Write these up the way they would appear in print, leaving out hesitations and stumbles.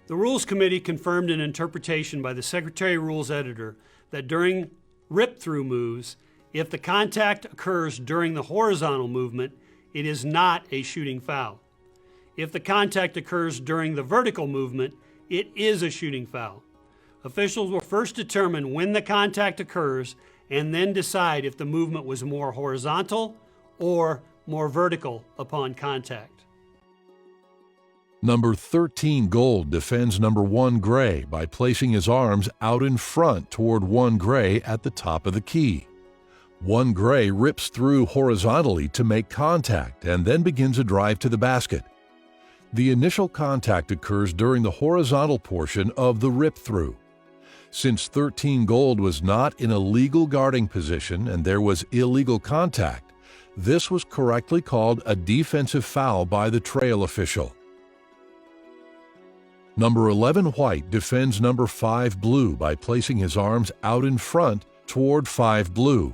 The Rules Committee confirmed an interpretation by the Secretary Rules Editor that during rip-through moves, if the contact occurs during the horizontal movement, it is not a shooting foul. If the contact occurs during the vertical movement, it is a shooting foul. Officials will first determine when the contact occurs and then decide if the movement was more horizontal or more vertical upon contact. Number 13 Gold defends number 1 Gray by placing his arms out in front toward 1 Gray at the top of the key. 1 Gray rips through horizontally to make contact and then begins a drive to the basket. The initial contact occurs during the horizontal portion of the rip-through. Since 13 Gold was not in a legal guarding position and there was illegal contact, this was correctly called a defensive foul by the trail official. Number 11 White defends number 5 Blue by placing his arms out in front toward 5 Blue.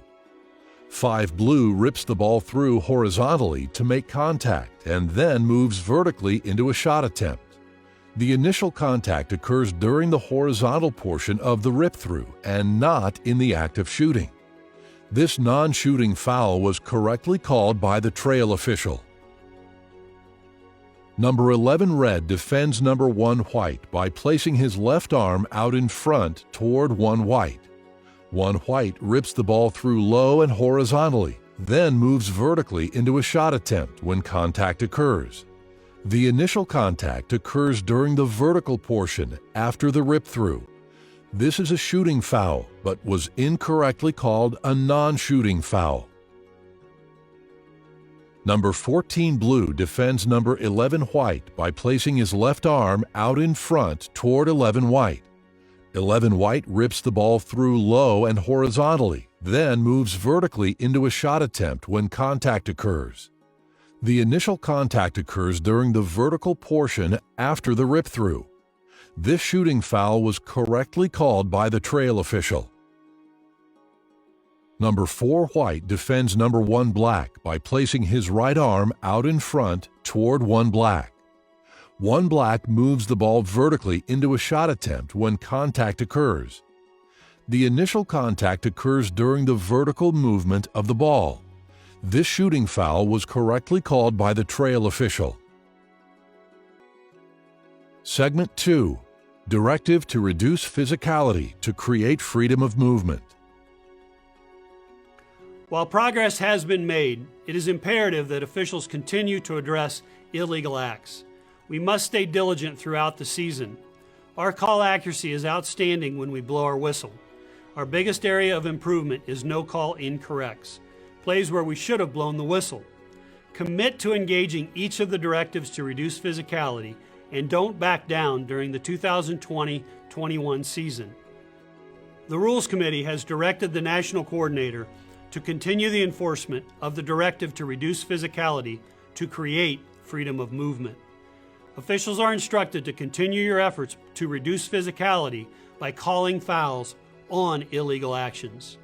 5 Blue rips the ball through horizontally to make contact and then moves vertically into a shot attempt. The initial contact occurs during the horizontal portion of the rip-through and not in the act of shooting. This non-shooting foul was correctly called by the trail official. Number 11 Red defends number 1 White by placing his left arm out in front toward 1 White. 1 White rips the ball through low and horizontally, then moves vertically into a shot attempt when contact occurs. The initial contact occurs during the vertical portion after the rip-through. This is a shooting foul, but was incorrectly called a non-shooting foul. Number 14 Blue defends number 11 White by placing his left arm out in front toward 11 White. 11 White rips the ball through low and horizontally, then moves vertically into a shot attempt when contact occurs. The initial contact occurs during the vertical portion after the rip-through. This shooting foul was correctly called by the trail official. Number 4 White defends number 1 Black by placing his right arm out in front toward 1 Black. 1 Black moves the ball vertically into a shot attempt when contact occurs. The initial contact occurs during the vertical movement of the ball. This shooting foul was correctly called by the trail official. Segment 2. Directive to reduce physicality to create freedom of movement. While progress has been made, it is imperative that officials continue to address illegal acts. We must stay diligent throughout the season. Our call accuracy is outstanding when we blow our whistle. Our biggest area of improvement is no call incorrects, plays where we should have blown the whistle. Commit to engaging each of the directives to reduce physicality and don't back down during the 2020-21 season. The Rules Committee has directed the National Coordinator to continue the enforcement of the directive to reduce physicality to create freedom of movement. Officials are instructed to continue your efforts to reduce physicality by calling fouls on illegal actions.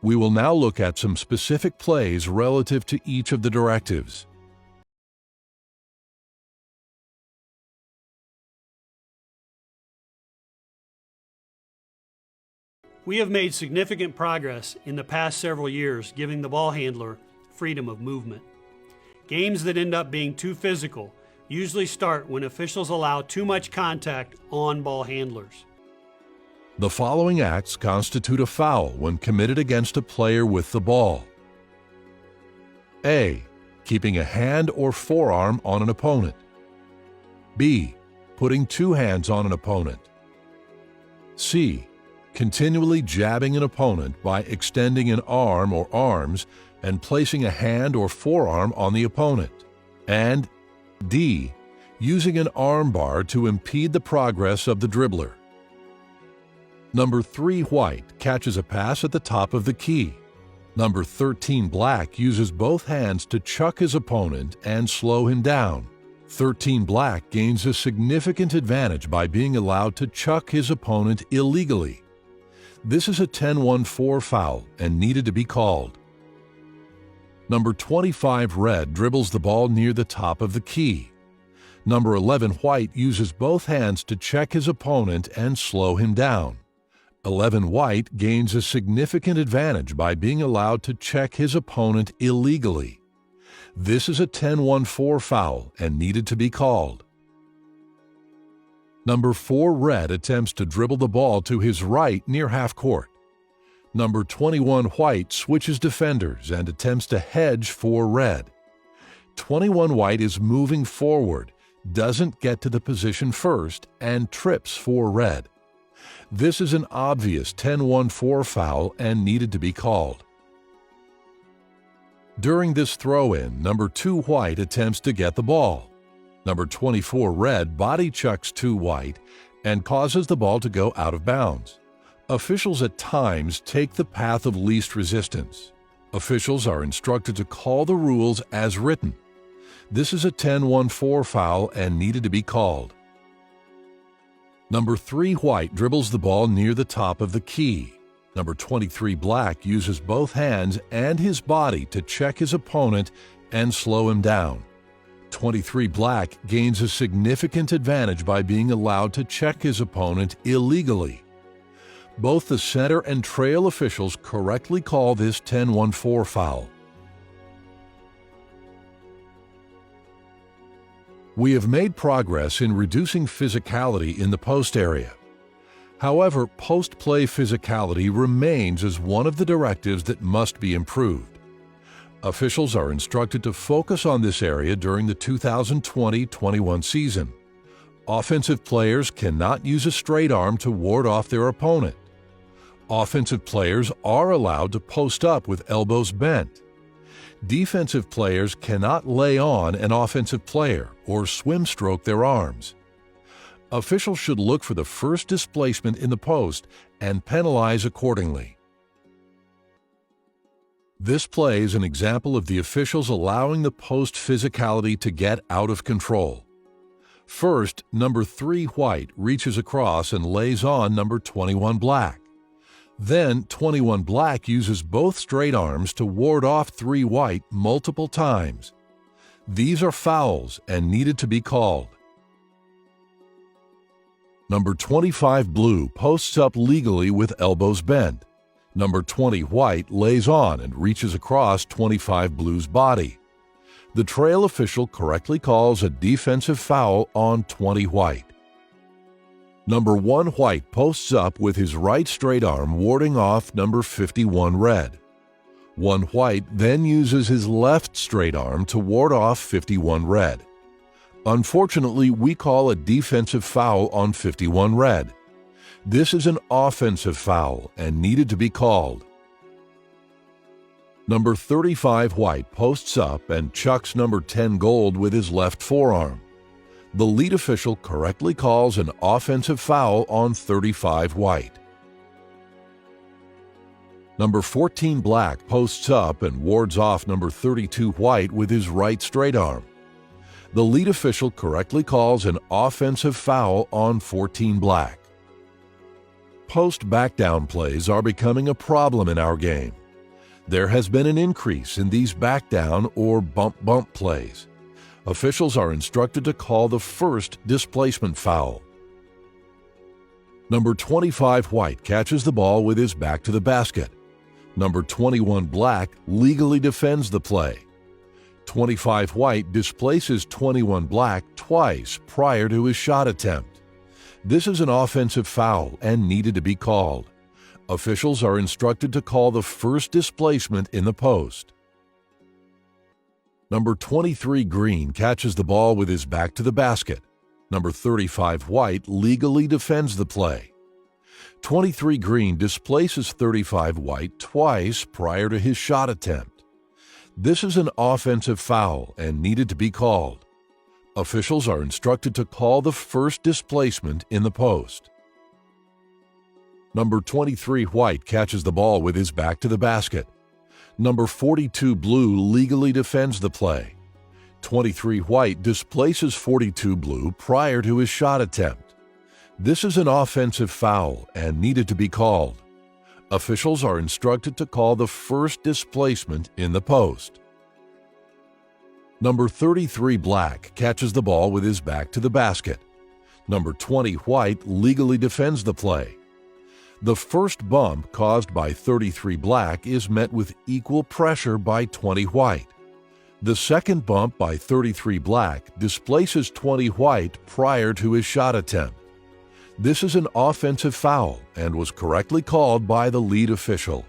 We will now look at some specific plays relative to each of the directives. We have made significant progress in the past several years giving the ball handler freedom of movement. Games that end up being too physical usually start when officials allow too much contact on ball handlers. The following acts constitute a foul when committed against a player with the ball. A. Keeping a hand or forearm on an opponent. B. Putting 2 hands on an opponent. C. Continually jabbing an opponent by extending an arm or arms and placing a hand or forearm on the opponent. And D. Using an arm bar to impede the progress of the dribbler. Number 3 white catches a pass at the top of the key. Number 13 black uses both hands to chuck his opponent and slow him down. 13 black gains a significant advantage by being allowed to chuck his opponent illegally. This is a 10-1-4 foul and needed to be called. Number 25 red dribbles the ball near the top of the key. Number 11 white uses both hands to check his opponent and slow him down. 11 white gains a significant advantage by being allowed to check his opponent illegally. This is a 10-1-4 foul and needed to be called. Number 4 red attempts to dribble the ball to his right near half court. Number 21 white switches defenders and attempts to hedge for red. 21 white is moving forward, doesn't get to the position first, and trips for red. This is an obvious 10-1-4 foul and needed to be called. During this throw-in, number 2 white attempts to get the ball. Number 24 red body chucks 2 white and causes the ball to go out of bounds. Officials at times take the path of least resistance. Officials are instructed to call the rules as written. This is a 10-1-4 foul and needed to be called. Number 3 white dribbles the ball near the top of the key. Number 23 black uses both hands and his body to check his opponent and slow him down. 23 black gains a significant advantage by being allowed to check his opponent illegally. Both the center and trail officials correctly call this 10-1-4 foul. We have made progress in reducing physicality in the post area. However, post-play physicality remains as one of the directives that must be improved. Officials are instructed to focus on this area during the 2020-21 season. Offensive players cannot use a straight arm to ward off their opponent. Offensive players are allowed to post up with elbows bent. Defensive players cannot lay on an offensive player or swim stroke their arms. Officials should look for the first displacement in the post and penalize accordingly. This play is an example of the officials allowing the post physicality to get out of control. First, number 3 white reaches across and lays on number 21 black. Then 21 black uses both straight arms to ward off 3 white multiple times. These are fouls and needed to be called. Number 25 blue posts up legally with elbows bent. Number 20 white lays on and reaches across 25 blue's body. The trail official correctly calls a defensive foul on 20 white. Number 1 white posts up with his right straight arm warding off number 51 red. 1 white then uses his left straight arm to ward off 51 red. Unfortunately, we call a defensive foul on 51 red. This is an offensive foul and needed to be called. Number 35 white posts up and chucks number 10 gold with his left forearm. The lead official correctly calls an offensive foul on 35 white. Number 14 black posts up and wards off number 32 white with his right straight arm. The lead official correctly calls an offensive foul on 14 black. Post back-down plays are becoming a problem in our game. There has been an increase in these back-down or bump-bump plays. Officials are instructed to call the first displacement foul. Number 25 white catches the ball with his back to the basket. Number 21 black legally defends the play. 25 white displaces 21 black twice prior to his shot attempt. This is an offensive foul and needed to be called. Officials are instructed to call the first displacement in the post. Number 23 green catches the ball with his back to the basket. Number 35 white legally defends the play. 23 green displaces 35 white twice prior to his shot attempt. This is an offensive foul and needed to be called. Officials are instructed to call the first displacement in the post. Number 23 White catches the ball with his back to the basket. Number 42 Blue legally defends the play. 23 White displaces 42 Blue prior to his shot attempt. This is an offensive foul and needed to be called. Officials are instructed to call the first displacement in the post. Number 33 Black catches the ball with his back to the basket. Number 20 White legally defends the play. The first bump caused by 33 Black is met with equal pressure by 20 White. The second bump by 33 Black displaces 20 White prior to his shot attempt. This is an offensive foul and was correctly called by the lead official.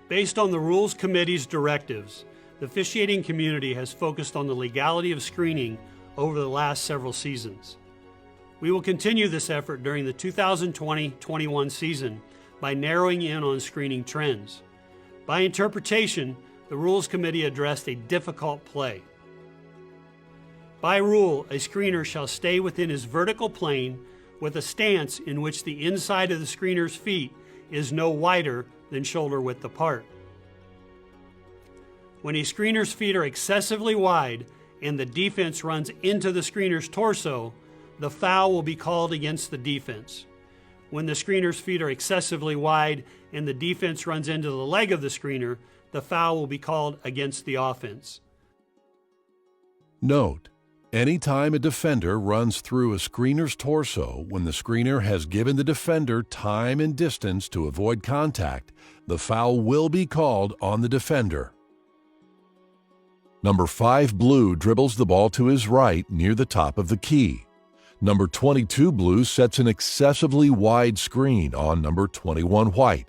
Based on the Rules Committee's directives, the officiating community has focused on the legality of screening over the last several seasons. We will continue this effort during the 2020-21 season by narrowing in on screening trends. By interpretation, the Rules Committee addressed a difficult play. By rule, a screener shall stay within his vertical plane with a stance in which the inside of the screener's feet is no wider than shoulder width apart. When a screener's feet are excessively wide and the defense runs into the screener's torso, the foul will be called against the defense. When the screener's feet are excessively wide and the defense runs into the leg of the screener, the foul will be called against the offense. Note: anytime a defender runs through a screener's torso when the screener has given the defender time and distance to avoid contact, the foul will be called on the defender. Number 5 Blue dribbles the ball to his right near the top of the key. Number 22 Blue sets an excessively wide screen on number 21 White.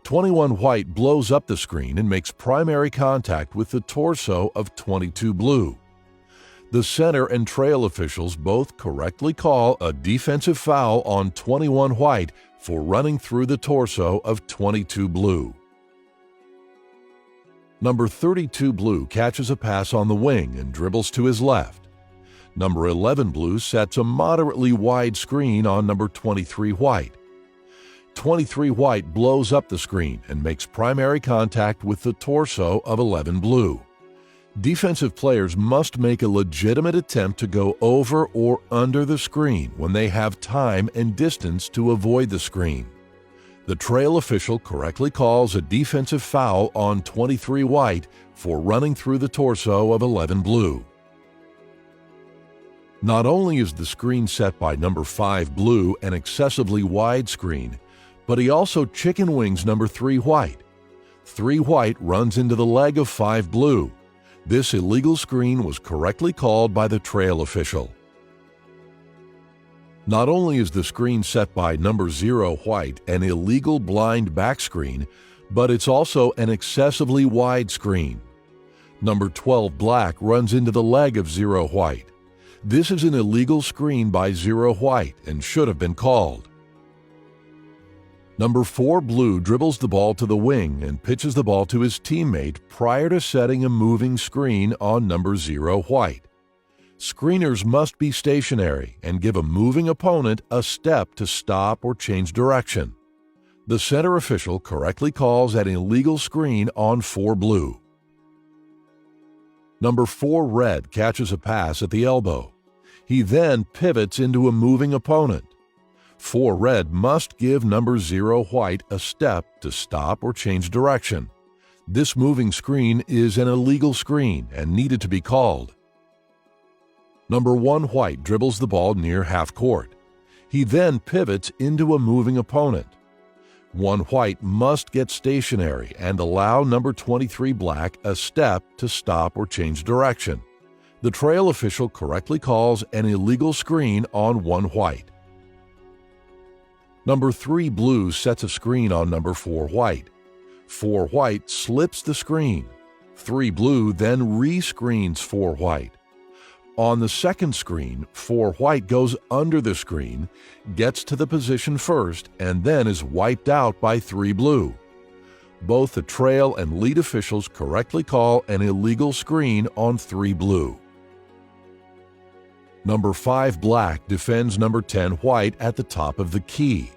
21 White blows up the screen and makes primary contact with the torso of 22 Blue. The center and trail officials both correctly call a defensive foul on 21 White for running through the torso of 22 Blue. Number 32 Blue catches a pass on the wing and dribbles to his left. Number 11 Blue sets a moderately wide screen on number 23 White. 23 White blows up the screen and makes primary contact with the torso of 11 Blue. Defensive players must make a legitimate attempt to go over or under the screen when they have time and distance to avoid the screen. The trail official correctly calls a defensive foul on 23 White for running through the torso of 11 Blue. Not only is the screen set by number 5 Blue an excessively wide screen, but he also chicken wings number 3 White. 3 White runs into the leg of 5 Blue. This illegal screen was correctly called by the trail official. Not only is the screen set by number 0 White an illegal blind back screen, but it's also an excessively wide screen. Number 12 Black runs into the leg of 0 White. This is an illegal screen by 0 White and should have been called. Number 4 Blue dribbles the ball to the wing and pitches the ball to his teammate prior to setting a moving screen on number 0 White. Screeners must be stationary and give a moving opponent a step to stop or change direction. The center official correctly calls an illegal screen on 4 Blue. Number 4 Red catches a pass at the elbow. He then pivots into a moving opponent. 4 Red must give number 0 White a step to stop or change direction. This moving screen is an illegal screen and needed to be called. Number 1 White dribbles the ball near half court. He then pivots into a moving opponent. 1 White must get stationary and allow number 23 Black a step to stop or change direction. The trail official correctly calls an illegal screen on 1 White. Number 3 Blue sets a screen on number 4 White. 4 White slips the screen. 3 Blue then re-screens 4 White. On the second screen, 4 White goes under the screen, gets to the position first, and then is wiped out by 3 Blue. both the trail and lead officials correctly call an illegal screen on 3 blue. Number 5 black defends number 10 white at the top of the key.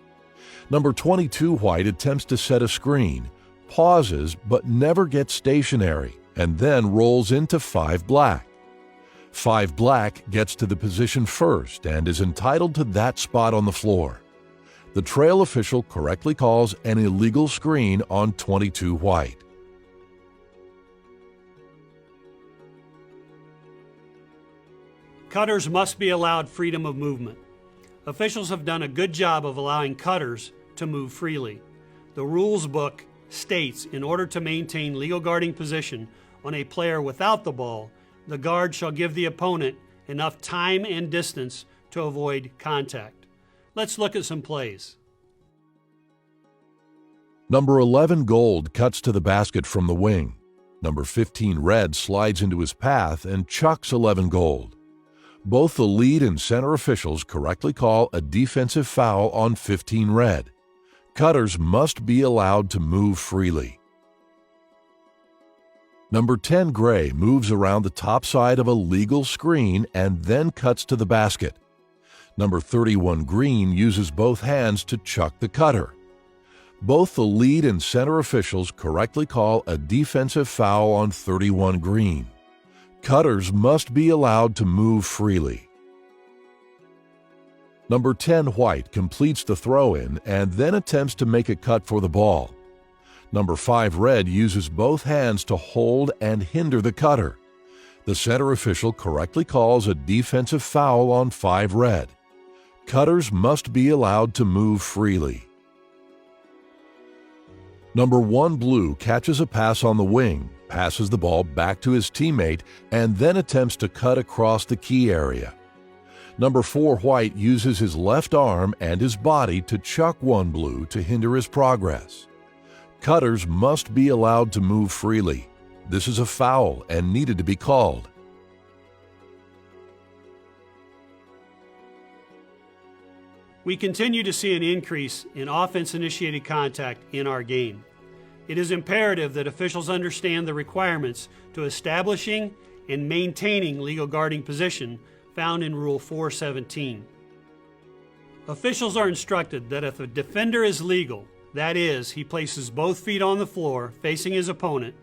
Number 22 white attempts to set a screen, pauses but never gets stationary, and then rolls into 5 black. 5 black gets to the position first and is entitled to that spot on the floor. The trail official correctly calls an illegal screen on 22 white. Cutters must be allowed freedom of movement. Officials have done a good job of allowing cutters to move freely. The rules book states in order to maintain legal guarding position on a player without the ball, the guard shall give the opponent enough time and distance to avoid contact. Let's look at some plays. Number 11 gold cuts to the basket from the wing. Number 15 red slides into his path and chucks 11 gold. Both the lead and center officials correctly call a defensive foul on 15 red. Cutters must be allowed to move freely. Number 10 gray moves around the top side of a legal screen and then cuts to the basket. Number 31 green uses both hands to chuck the cutter. Both the lead and center officials correctly call a defensive foul on 31 green. Cutters must be allowed to move freely. Number 10 white completes the throw-in and then attempts to make a cut for the ball. Number 5 red uses both hands to hold and hinder the cutter. The center official correctly calls a defensive foul on 5 red. Cutters must be allowed to move freely. Number 1 blue catches a pass on the wing, passes the ball back to his teammate, and then attempts to cut across the key area. Number 4 white uses his left arm and his body to chuck 1 blue to hinder his progress. Cutters must be allowed to move freely. This is a foul and needed to be called. We continue to see an increase in offense-initiated contact in our game. It is imperative that officials understand the requirements to establishing and maintaining legal guarding position found in Rule 417. Officials are instructed that if a defender is legal, that is, he places both feet on the floor facing his opponent,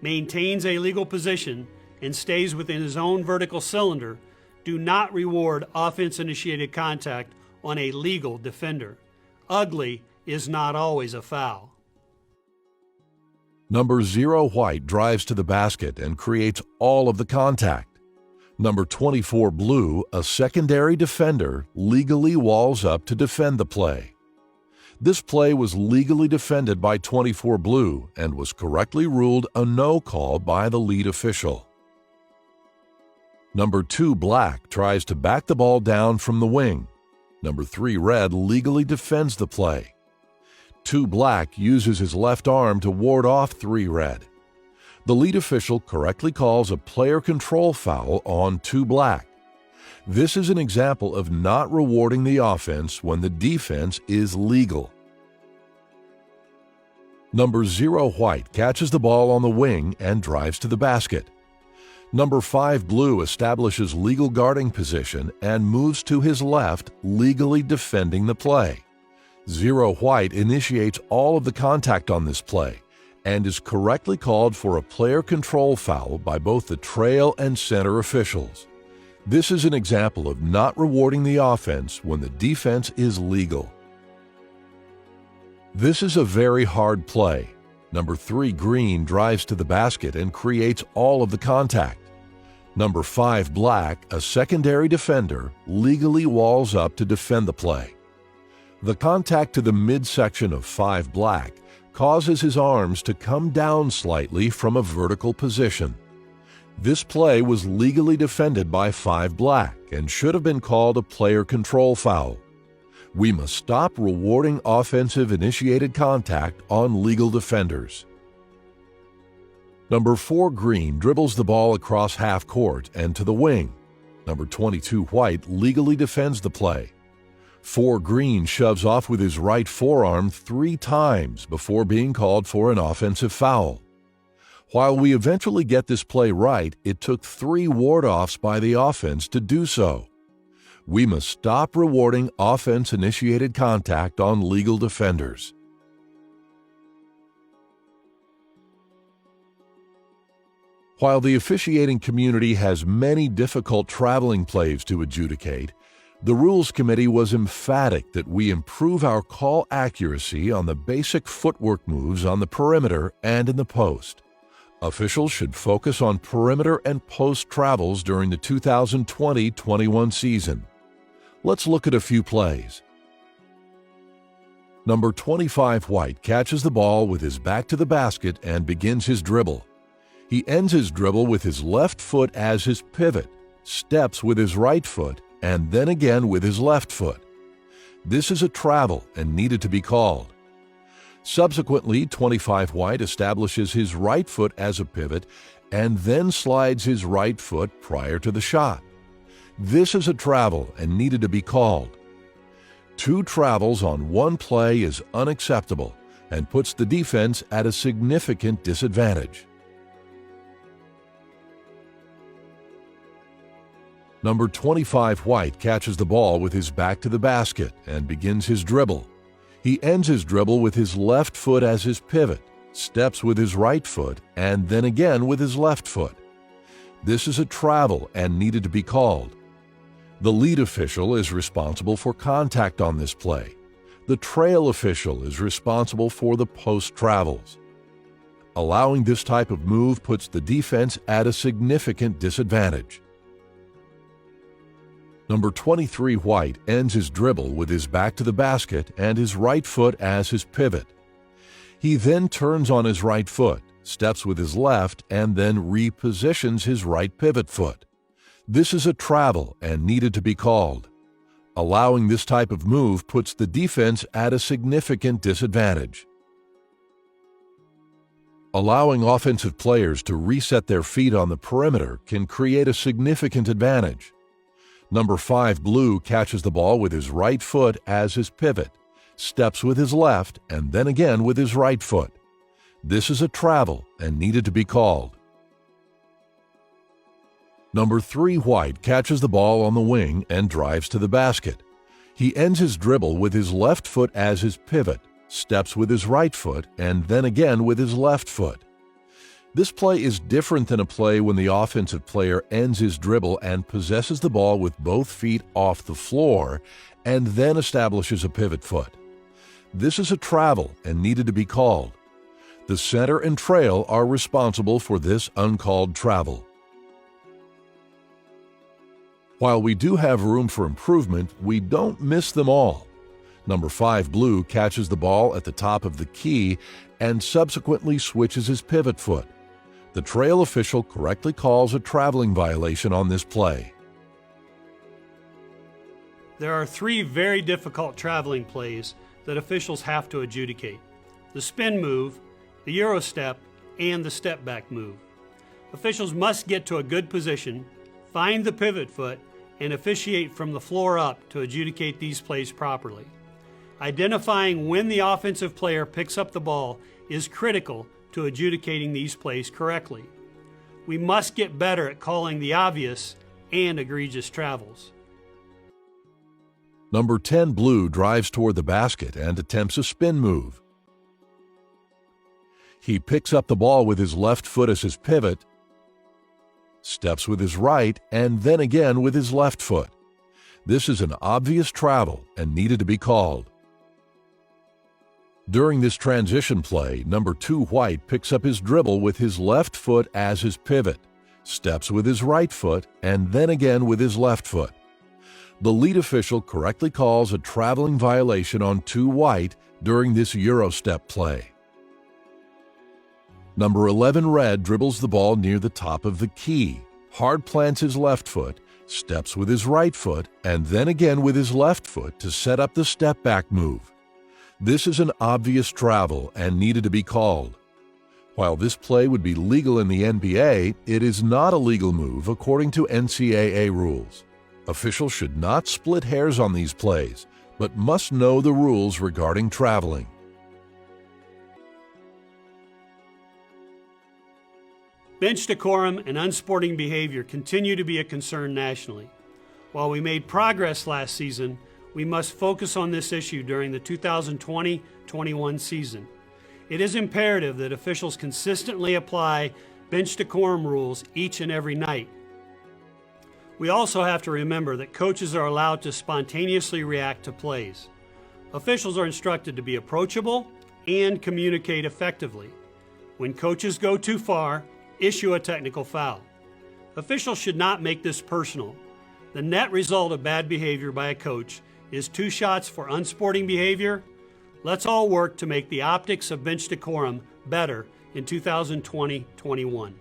maintains a legal position, and stays within his own vertical cylinder, do not reward offense-initiated contact on a legal defender. Ugly is not always a foul. Number 0 white drives to the basket and creates all of the contact. Number 24 blue, a secondary defender, legally walls up to defend the play. This play was legally defended by 24 blue and was correctly ruled a no call by the lead official. Number 2 black tries to back the ball down from the wing. Number 3 red legally defends the play. 2 black uses his left arm to ward off 3 red. The lead official correctly calls a player control foul on 2 black. This is an example of not rewarding the offense when the defense is legal. Number 0 white catches the ball on the wing and drives to the basket. Number 5 blue establishes legal guarding position and moves to his left, legally defending the play. 0 white initiates all of the contact on this play and is correctly called for a player control foul by both the trail and center officials. This is an example of not rewarding the offense when the defense is legal. This is a very hard play. Number 3 green drives to the basket and creates all of the contact. Number 5 black, a secondary defender, legally walls up to defend the play. The contact to the midsection of 5 black causes his arms to come down slightly from a vertical position. This play was legally defended by 5 black and should have been called a player control foul. We must stop rewarding offensive initiated contact on legal defenders. Number 4 green dribbles the ball across half court and to the wing. Number 22 white legally defends the play. 4 green shoves off with his right forearm 3 times before being called for an offensive foul. While we eventually get this play right, it took 3 ward-offs by the offense to do so. We must stop rewarding offense-initiated contact on legal defenders. While the officiating community has many difficult traveling plays to adjudicate, the Rules Committee was emphatic that we improve our call accuracy on the basic footwork moves on the perimeter and in the post. Officials should focus on perimeter and post travels during the 2020-21 season. Let's look at a few plays. Number 25 White catches the ball with his back to the basket and begins his dribble. He ends his dribble with his left foot as his pivot, steps with his right foot, and then again with his left foot. This is a travel and needed to be called. Subsequently, 25 White establishes his right foot as a pivot and then slides his right foot prior to the shot. This is a travel and needed to be called. 2 travels on one play is unacceptable and puts the defense at a significant disadvantage. Number 25 White catches the ball with his back to the basket and begins his dribble. He ends his dribble with his left foot as his pivot, steps with his right foot, and then again with his left foot. This is a travel and needed to be called. The lead official is responsible for contact on this play. The trail official is responsible for the post travels. Allowing this type of move puts the defense at a significant disadvantage. Number 23 White ends his dribble with his back to the basket and his right foot as his pivot. He then turns on his right foot, steps with his left, and then repositions his right pivot foot. This is a travel and needed to be called. Allowing this type of move puts the defense at a significant disadvantage. Allowing offensive players to reset their feet on the perimeter can create a significant advantage. Number 5 Blue catches the ball with his right foot as his pivot, steps with his left, and then again with his right foot. This is a travel and needed to be called. Number 3 White catches the ball on the wing and drives to the basket. He ends his dribble with his left foot as his pivot, steps with his right foot, and then again with his left foot. This play is different than a play when the offensive player ends his dribble and possesses the ball with both feet off the floor and then establishes a pivot foot. This is a travel and needed to be called. The center and trail are responsible for this uncalled travel. While we do have room for improvement, we don't miss them all. Number 5 Blue catches the ball at the top of the key and subsequently switches his pivot foot. The trail official correctly calls a traveling violation on this play. There are 3 very difficult traveling plays that officials have to adjudicate: the spin move, the Euro step, and the step back move. Officials must get to a good position, find the pivot foot, and officiate from the floor up to adjudicate these plays properly. Identifying when the offensive player picks up the ball is critical to adjudicating these plays correctly. We must get better at calling the obvious and egregious travels. Number 10 Blue drives toward the basket and attempts a spin move. He picks up the ball with his left foot as his pivot, steps with his right, and then again with his left foot. This is an obvious travel and needed to be called. During this transition play, number 2 White picks up his dribble with his left foot as his pivot, steps with his right foot, and then again with his left foot. The lead official correctly calls a traveling violation on 2 White during this Euro step play. Number 11 Red dribbles the ball near the top of the key, hard plants his left foot, steps with his right foot, and then again with his left foot to set up the step back move. This is an obvious travel and needed to be called. While this play would be legal in the NBA, it is not a legal move according to NCAA rules. Officials should not split hairs on these plays, but must know the rules regarding traveling. Bench decorum and unsporting behavior continue to be a concern nationally. While we made progress last season, we must focus on this issue during the 2020-21 season. It is imperative that officials consistently apply bench decorum rules each and every night. We also have to remember that coaches are allowed to spontaneously react to plays. Officials are instructed to be approachable and communicate effectively. When coaches go too far, issue a technical foul. Officials should not make this personal. The net result of bad behavior by a coach is 2 shots for unsporting behavior. Let's all work to make the optics of bench decorum better in 2020-21.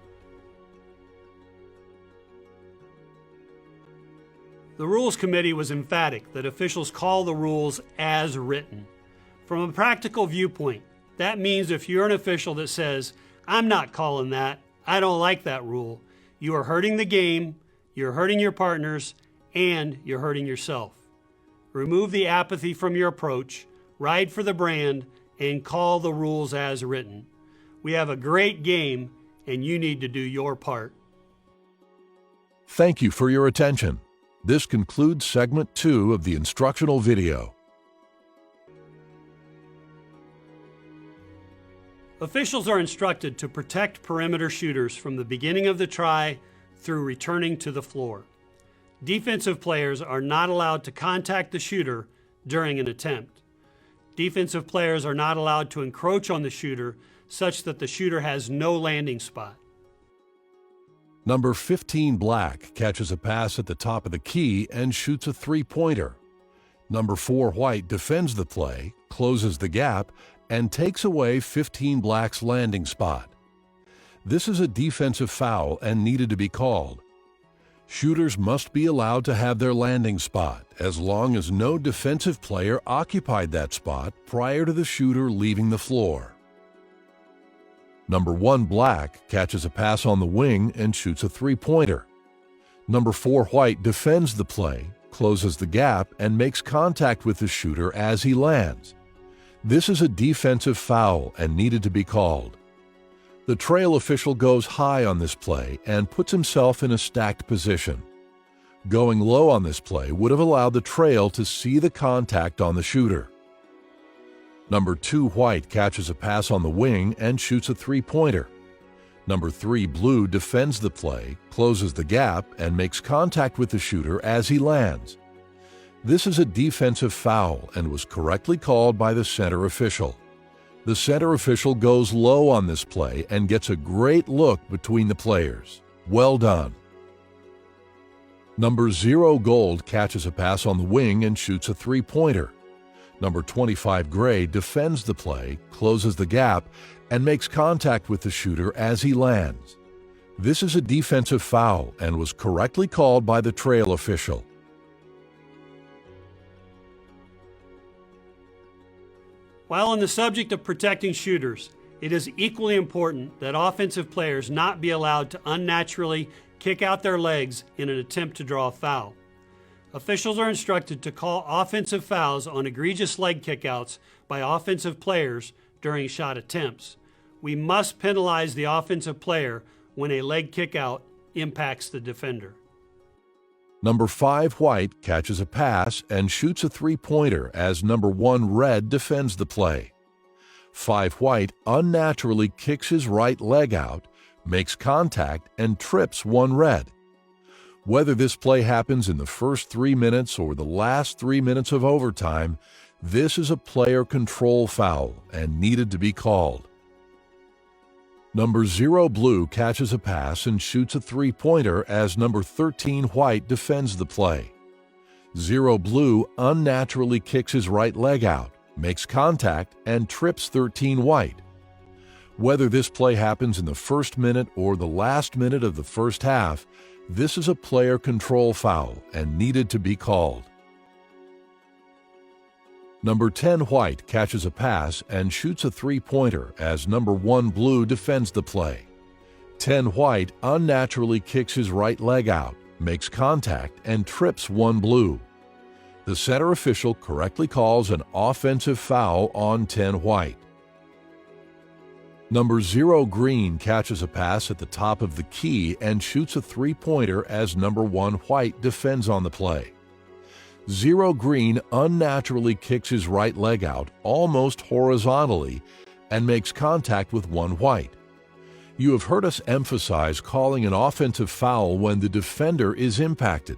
The Rules Committee was emphatic that officials call the rules as written. From a practical viewpoint, that means if you're an official that says, "I'm not calling that, I don't like that rule," you are hurting the game, you're hurting your partners, and you're hurting yourself. Remove the apathy from your approach, ride for the brand, and call the rules as written. We have a great game, and you need to do your part. Thank you for your attention. This concludes segment 2 of the instructional video. Officials are instructed to protect perimeter shooters from the beginning of the try through returning to the floor. Defensive players are not allowed to contact the shooter during an attempt. Defensive players are not allowed to encroach on the shooter such that the shooter has no landing spot. Number 15 black catches a pass at the top of the key and shoots a 3-pointer. Number 4 white defends the play, closes the gap, and takes away 15 black's landing spot. This is a defensive foul and needed to be called. Shooters must be allowed to have their landing spot as long as no defensive player occupied that spot prior to the shooter leaving the floor. Number 1 black catches a pass on the wing and shoots a 3-pointer. Number 4 white defends the play, closes the gap, and makes contact with the shooter as he lands. This is a defensive foul and needed to be called. The trail official goes high on this play and puts himself in a stacked position. Going low on this play would have allowed the trail to see the contact on the shooter. Number 2 white catches a pass on the wing and shoots a 3-pointer. Number 3 blue defends the play, closes the gap, and makes contact with the shooter as he lands. This is a defensive foul and was correctly called by the center official. The center official goes low on this play and gets a great look between the players. Well done. Number 0 gold catches a pass on the wing and shoots a 3-pointer. Number 25 gray defends the play, closes the gap, and makes contact with the shooter as he lands. This is a defensive foul and was correctly called by the trail official. While on the subject of protecting shooters, it is equally important that offensive players not be allowed to unnaturally kick out their legs in an attempt to draw a foul. Officials are instructed to call offensive fouls on egregious leg kickouts by offensive players during shot attempts. We must penalize the offensive player when a leg kickout impacts the defender. Number 5 white catches a pass and shoots a 3-pointer as number 1 red defends the play. 5 white unnaturally kicks his right leg out, makes contact, and trips 1 red. Whether this play happens in the first 3 minutes or the last 3 minutes of overtime, this is a player control foul and needed to be called. Number 0 blue catches a pass and shoots a 3-pointer as number 13 white defends the play. 0 blue unnaturally kicks his right leg out, makes contact, and trips 13 white. Whether this play happens in the first minute or the last minute of the first half, this is a player control foul and needed to be called. Number 10 white catches a pass and shoots a 3-pointer as number 1 blue defends the play. 10 white unnaturally kicks his right leg out, makes contact, and trips 1 blue. The center official correctly calls an offensive foul on 10 white. Number 0 green catches a pass at the top of the key and shoots a three-pointer as number 1 white defends on the play. 0 green unnaturally kicks his right leg out almost horizontally and makes contact with 1 white. You have heard us emphasize calling an offensive foul when the defender is impacted.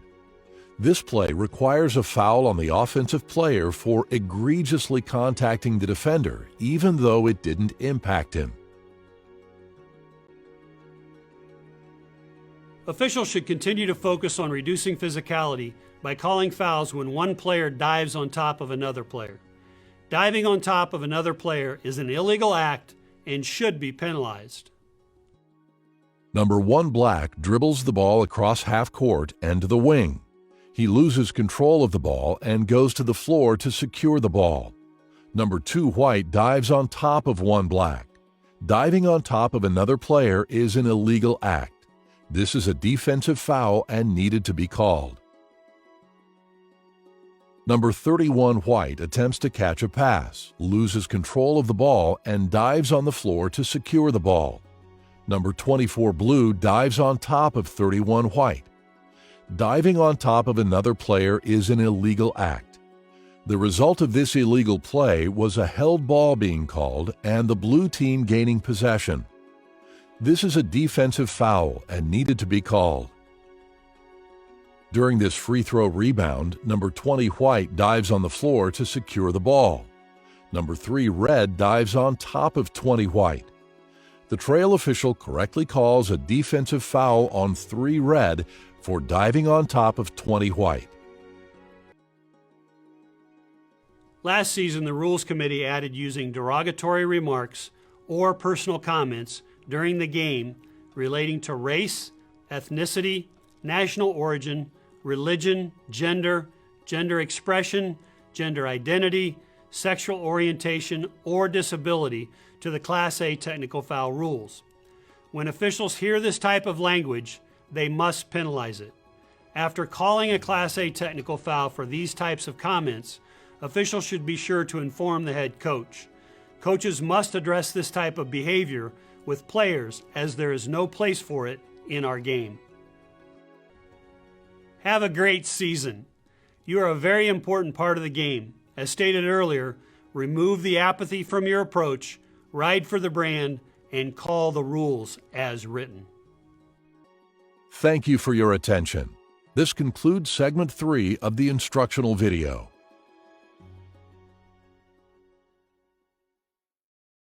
This play requires a foul on the offensive player for egregiously contacting the defender, even though it didn't impact him. Officials should continue to focus on reducing physicality by calling fouls when one player dives on top of another player. Diving on top of another player is an illegal act and should be penalized. Number 1 black dribbles the ball across half court and to the wing. He loses control of the ball and goes to the floor to secure the ball. Number 2 white dives on top of 1 black. Diving on top of another player is an illegal act. This is a defensive foul and needed to be called. Number 31 white attempts to catch a pass, loses control of the ball, and dives on the floor to secure the ball. Number 24 blue dives on top of 31 white. Diving on top of another player is an illegal act. The result of this illegal play was a held ball being called and the blue team gaining possession. This is a defensive foul and needed to be called. During this free throw rebound, number 20 white dives on the floor to secure the ball. Number 3 red dives on top of 20 white. The trail official correctly calls a defensive foul on 3 red for diving on top of 20 white. Last season, the Rules Committee added using derogatory remarks or personal comments during the game relating to race, ethnicity, national origin, religion, gender, gender expression, gender identity, sexual orientation, or disability to the Class A technical foul rules. When officials hear this type of language, they must penalize it. After calling a Class A technical foul for these types of comments, officials should be sure to inform the head coach. Coaches must address this type of behavior with players, as there is no place for it in our game. Have a great season. You are a very important part of the game. As stated earlier, remove the apathy from your approach, ride for the brand, and call the rules as written. Thank you for your attention. This concludes segment 3 of the instructional video.